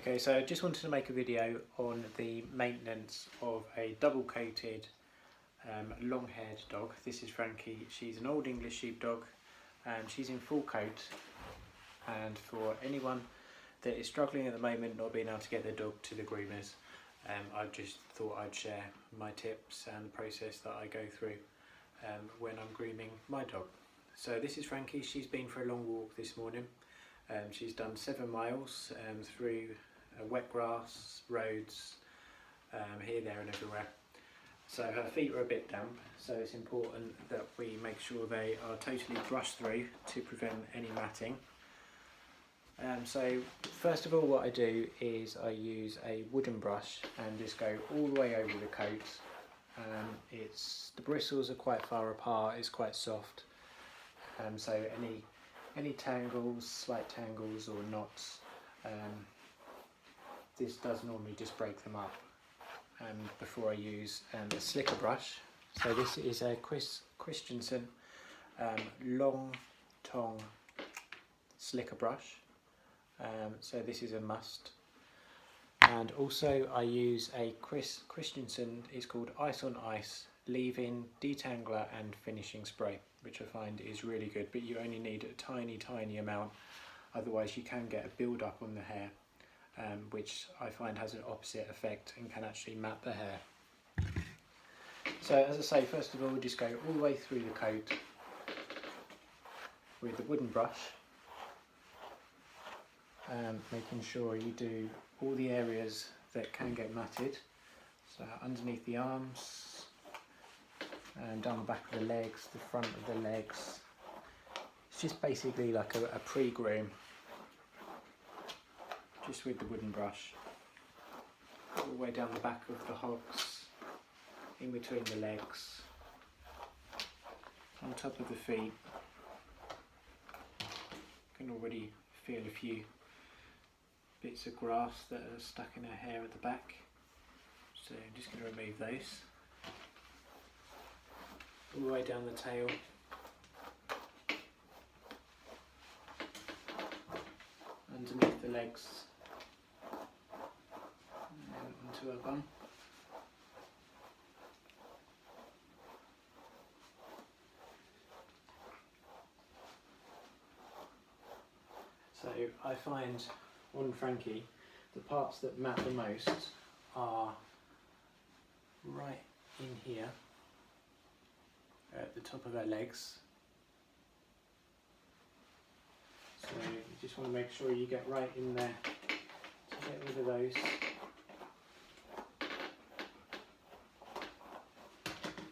Okay, so I just wanted to make a video on the maintenance of a double coated long haired dog. This is Frankie. She's an old English sheepdog and she's in full coat, and for anyone that is struggling at the moment not being able to get their dog to the groomers, I just thought I'd share my tips and the process that I go through when I'm grooming my dog. So this is Frankie. She's been for a long walk this morning. She's done 7 miles through wet grass, roads, here, there and everywhere. So her feet are a bit damp, so it's important that we make sure they are totally brushed through to prevent any matting. So first of all, what I do is I use a wooden brush and just go all the way over the coat. The bristles are quite far apart, it's quite soft, so any tangles, slight tangles or knots, this does normally just break them up. Before I use a slicker brush, so this is a Christensen long tongue slicker brush, so this is a must. And also I use a Christensen, it's called Ice on Ice leave-in detangler and finishing spray, which I find is really good, but you only need a tiny amount, otherwise you can get a build up on the hair, which I find has an opposite effect and can actually mat the hair. So as I say, first of all we just go all the way through the coat with the wooden brush, making sure you do all the areas that can get matted, so underneath the arms, and down the back of the legs, the front of the legs. It's just basically like a pre-groom, just with the wooden brush, all the way down the back of the hogs, in between the legs, on top of the feet. You can already feel a few bits of grass that are stuck in her hair at the back, so I'm just going to remove those. All the way down the tail, underneath the legs, and onto her bum. So I find on Frankie the parts that mat the most are right in here at the top of her legs. So you just want to make sure you get right in there to get rid of those.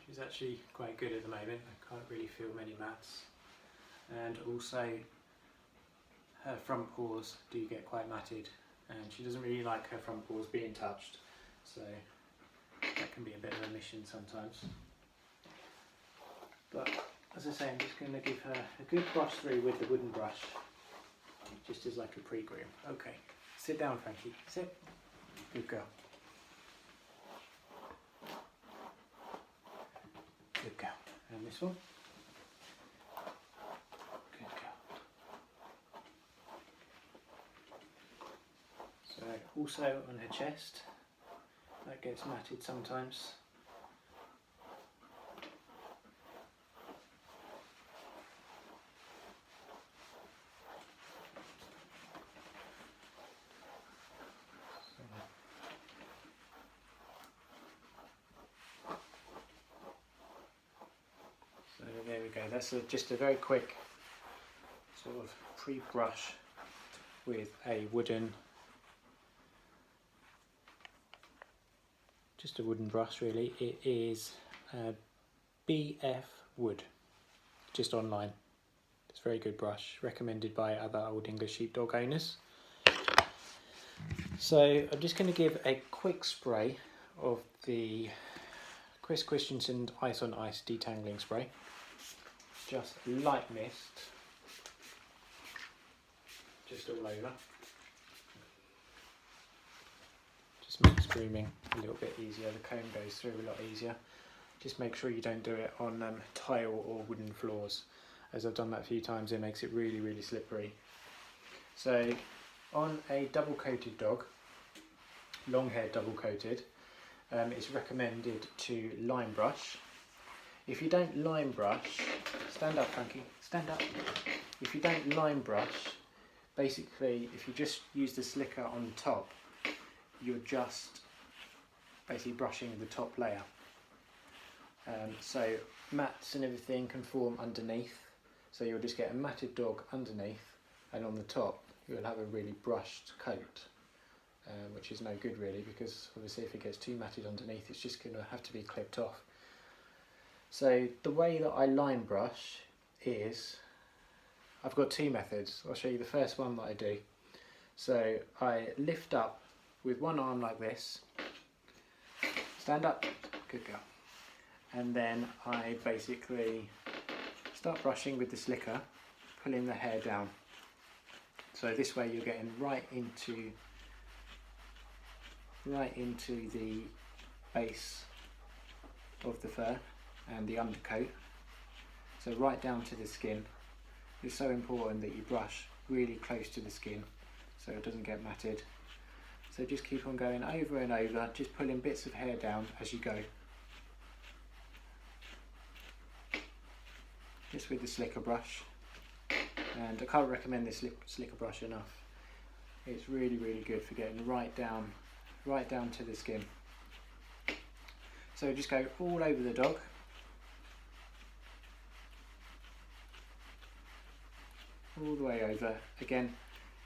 She's actually quite good at the moment, I can't really feel many mats. And also her front paws do get quite matted, and she doesn't really like her front paws being touched, so that can be a bit of a mission sometimes. But as I say, I'm just going to give her a good brush through with the wooden brush, just as like a pre-groom. Okay, sit down Frankie, sit. Good girl. Good girl. And this one. Good girl. So also on her chest, that gets matted sometimes. So there we go, that's just a very quick sort of pre-brush with a wooden, just a wooden brush really. It is BF Wood, just online. It's a very good brush, recommended by other old English sheepdog owners. So I'm just going to give a quick spray of the Christensen Ice on Ice detangling spray. Just light mist, just all over. Just makes grooming a little bit easier, the comb goes through a lot easier. Just make sure you don't do it on tile or wooden floors, as I've done that a few times. It makes it really slippery. So on a double coated dog, long hair double coated, it's recommended to line brush. If you don't line brush, stand up Frankie, stand up. If you don't line brush, basically if you just use the slicker on top, you're just basically brushing the top layer. So mats and everything can form underneath, so you'll just get a matted dog underneath, and on the top you'll have a really brushed coat, which is no good really, because obviously if it gets too matted underneath it's just going to have to be clipped off. So the way that I line brush is, I've got two methods. I'll show you the first one that I do. So I lift up with one arm like this, stand up, good girl, and then I basically start brushing with the slicker, pulling the hair down. So this way you're getting right into the base of the fur and the undercoat, so right down to the skin. It's so important that you brush really close to the skin so it doesn't get matted. So just keep on going over and over, just pulling bits of hair down as you go, just with the slicker brush. And I can't recommend this slicker brush enough. It's really good for getting right down to the skin. So just go all over the dog. All the way over. Again,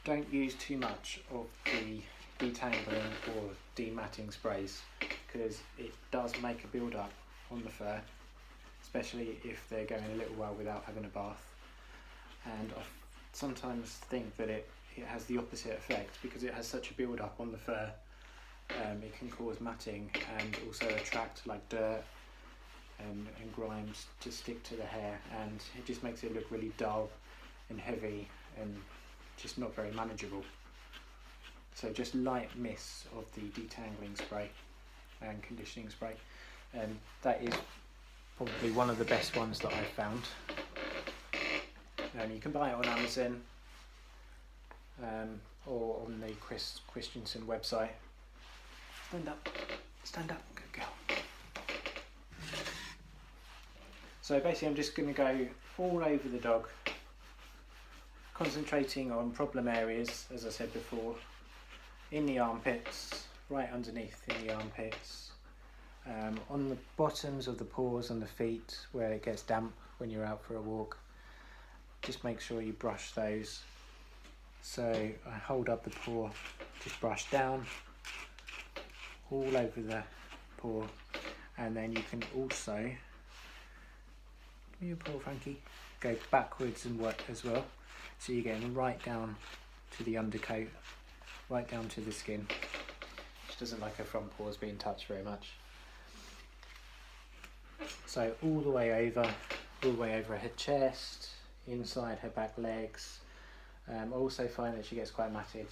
don't use too much of the detangling or dematting sprays, because it does make a build up on the fur, especially if they're going a little while without having a bath. And I sometimes think that it has the opposite effect, because it has such a build up on the fur. It can cause matting and also attract like dirt and grimes to stick to the hair, and it just makes it look really dull and heavy and just not very manageable. So just light mists of the detangling spray and conditioning spray, and that is probably one of the best ones that I've found. And you can buy it on Amazon or on the Christensen website. Stand up, good girl. So basically I'm just going to go all over the dog, concentrating on problem areas, as I said before, in the armpits, right underneath in the armpits, on the bottoms of the paws and the feet where it gets damp when you're out for a walk. Just make sure you brush those. So I hold up the paw, just brush down all over the paw, and then you can also, give me your paw Frankie, go backwards and work as well. So you're getting right down to the undercoat, right down to the skin. She doesn't like her front paws being touched very much. So all the way over her chest, inside her back legs. I also find that she gets quite matted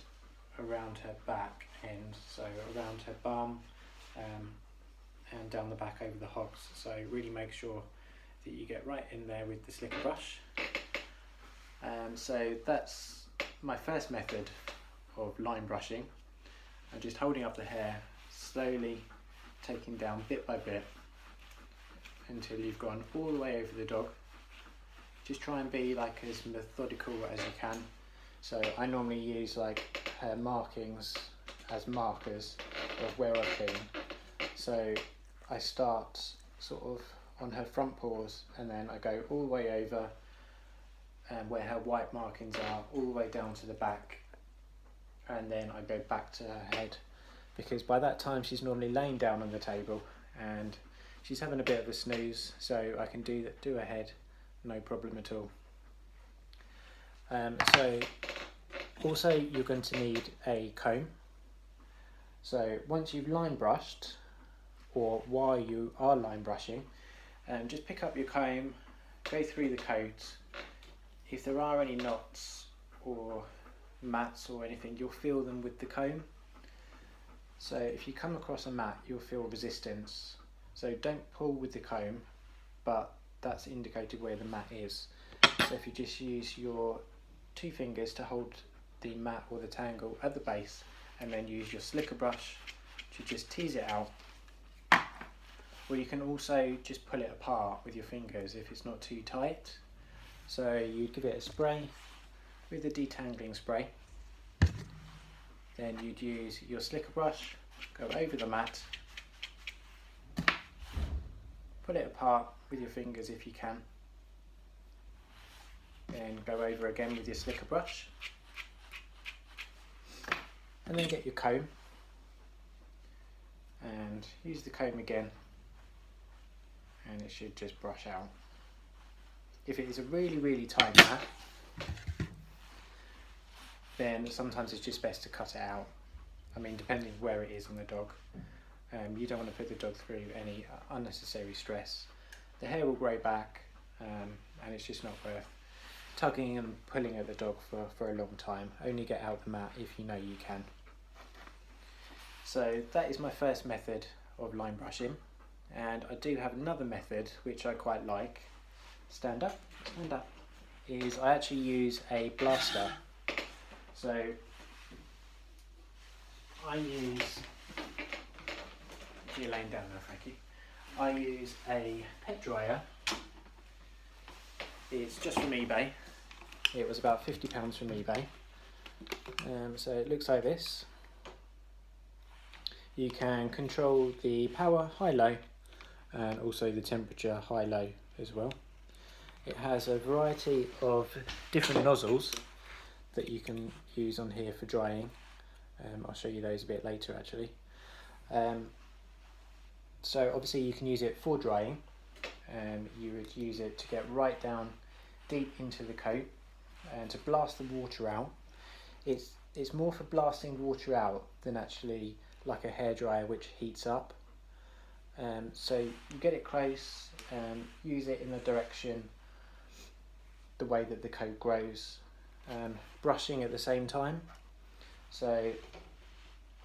around her back end, so around her bum and down the back over the hocks. So really make sure that you get right in there with the slicker brush. So that's my first method of line brushing. I'm just holding up the hair, slowly taking down bit by bit until you've gone all the way over the dog. Just try and be like as methodical as you can. So I normally use like her markings as markers of where I've been. So I start sort of on her front paws, and then I go all the way over where her white markings are, all the way down to the back, and then I go back to her head, because by that time she's normally laying down on the table and she's having a bit of a snooze, so I can do her head no problem at all. So also you're going to need a comb. So once you've line brushed, or while you are line brushing, just pick up your comb, go through the coat. If there are any knots or mats or anything, you'll feel them with the comb. So if you come across a mat, you'll feel resistance. So don't pull with the comb, but that's indicated where the mat is. So if you just use your 2 fingers to hold the mat or the tangle at the base, and then use your slicker brush to just tease it out. Or you can also just pull it apart with your fingers if it's not too tight. So you give it a spray with the detangling spray. Then you'd use your slicker brush, go over the mat, pull it apart with your fingers if you can. Then go over again with your slicker brush. And then get your comb and use the comb again, and it should just brush out. If it is a really tight mat, then sometimes it's just best to cut it out. I mean, depending where it is on the dog. You don't want to put the dog through any unnecessary stress. The hair will grow back, and it's just not worth tugging and pulling at the dog for a long time. Only get out the mat if you know you can. So that is my first method of line brushing, and I do have another method which I quite like. Stand up, is I actually use a blaster. So I use, if you're laying down there, Frankie, I use a pet dryer. It's just from eBay. It was about £50 from eBay. So it looks like this. You can control the power high-low and also the temperature high-low as well. It has a variety of different nozzles that you can use on here for drying. I'll show you those a bit later actually. So obviously you can use it for drying. You would use it to get right down deep into the coat and to blast the water out. It's more for blasting water out than actually like a hairdryer which heats up. So you get it close and use it in the direction, the way that the coat grows, brushing at the same time. So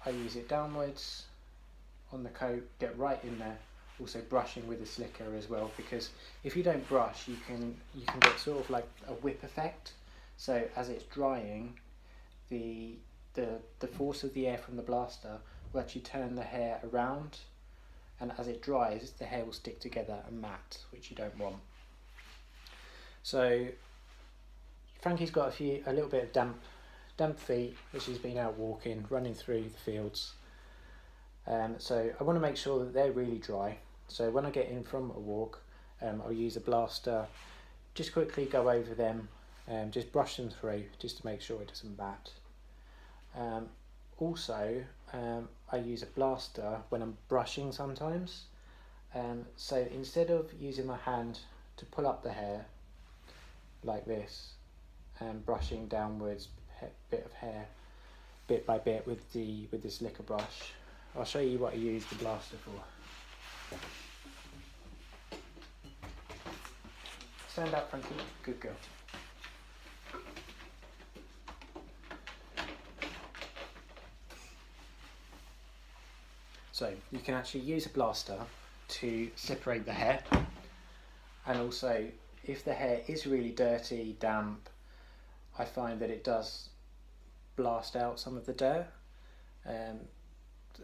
I use it downwards on the coat, get right in there, also brushing with a slicker as well, because if you don't brush you can get sort of like a whip effect. So as it's drying, the force of the air from the blaster will actually turn the hair around, and as it dries the hair will stick together and mat, which you don't want. So Frankie's got a little bit of damp feet, which she's been out walking, running through the fields. So I want to make sure that they're really dry. So when I get in from a walk, I'll use a blaster, just quickly go over them, just brush them through, just to make sure it doesn't mat. Also, I use a blaster when I'm brushing sometimes. So instead of using my hand to pull up the hair like this and brushing downwards bit of hair bit by bit with this slicker brush, I'll show you what I use the blaster for. Stand up, Frankie. Good girl. So you can actually use a blaster to separate the hair, and also if the hair is really dirty, damp, I find that it does blast out some of the dirt.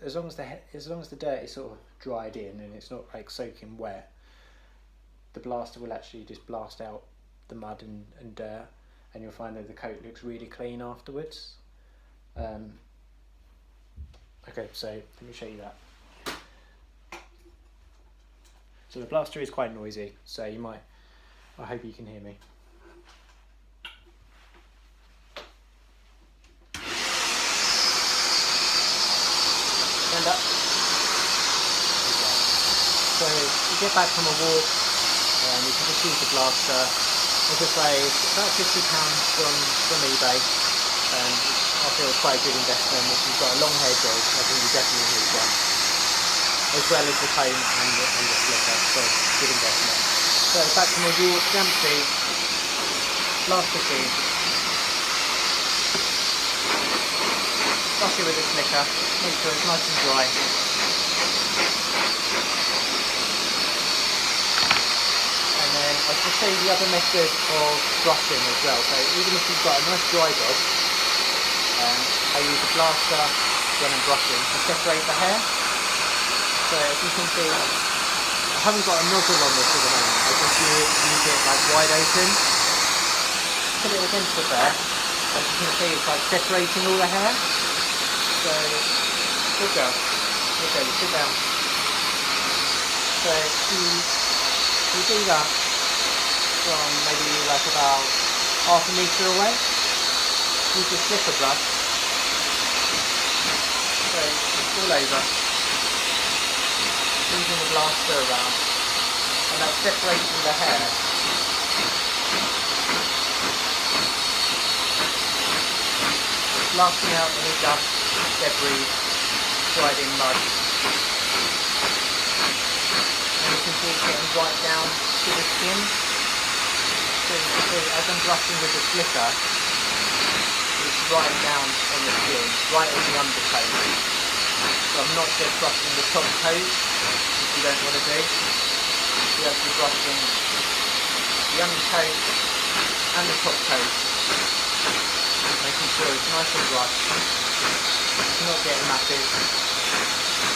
As long as the dirt is sort of dried in and it's not like soaking wet, the blaster will actually just blast out the mud and dirt, and you'll find that the coat looks really clean afterwards. Okay, so let me show you that. So the blaster is quite noisy, so I hope you can hear me. Stand up. So you get back from a walk, you can just use the blaster. As I say, it's about £50 from eBay. I feel it's quite a good investment. If you've got a long haired dog, I think you definitely need one. As well as the comb and the slicker, so good investment. So back from a walk, damp feet, blaster feet. Brush it with a slicker, make sure it's nice and dry. And then I'll just show you the other method of brushing as well. So even if you've got a nice dry dog, I use a blaster when I'm brushing to separate the hair. So as you can see, I haven't got a nozzle on this at the moment. I just use it like wide open. Put it against the there. As you can see, it's like separating all the hair. So, good girl. Okay, sit down. So you do that from maybe like about half a metre away. Use your slipper brush. So it's all over. Moving the blaster around. And that's separating the hair. Blasting out any dust, debris, dried in mud. And you can see it's getting right down to the skin. So you can see as I'm brushing with the slipper, it's right down on the skin, right on the undercoat. So I'm not just brushing the top coat, which you don't want to do. You're actually brushing the undercoat and the top coat, making sure it's nice and dry. It's not getting matted,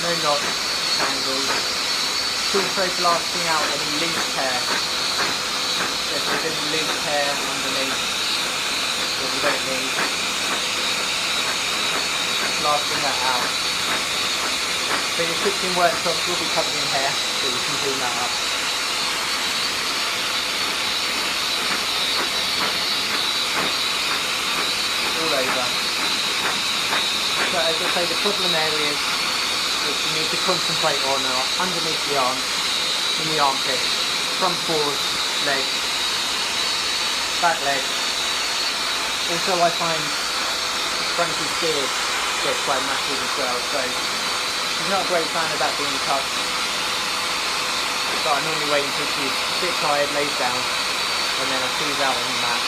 no knots, tangles. It's also blasting out any loose hair. So if there's any loose hair underneath that we don't need, blasting that out. So your kitchen worktops will be covered in hair, so you can clean that up. All over. So as I say, the problem areas which you need to concentrate on are underneath the arms, in the armpit, front paws, legs, back leg. Also I find Frankie's beard gets quite matted as well, so she's not a great fan of that being touched. But I normally wait until she's a bit tired, lays down, and then I squeeze out on the mat.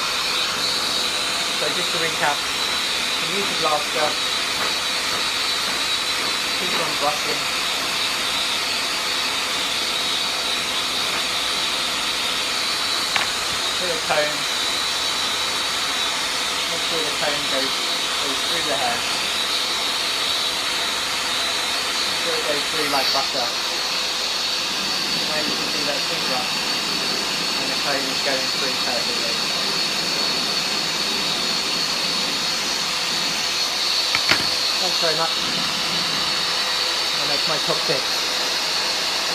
So just to recap, you use the blaster, keep on brushing. Put a comb, make sure the comb goes through the hair. Make sure it goes through like butter. And you can see that finger and the comb is going through perfectly. Thanks very much. And that's my top tip.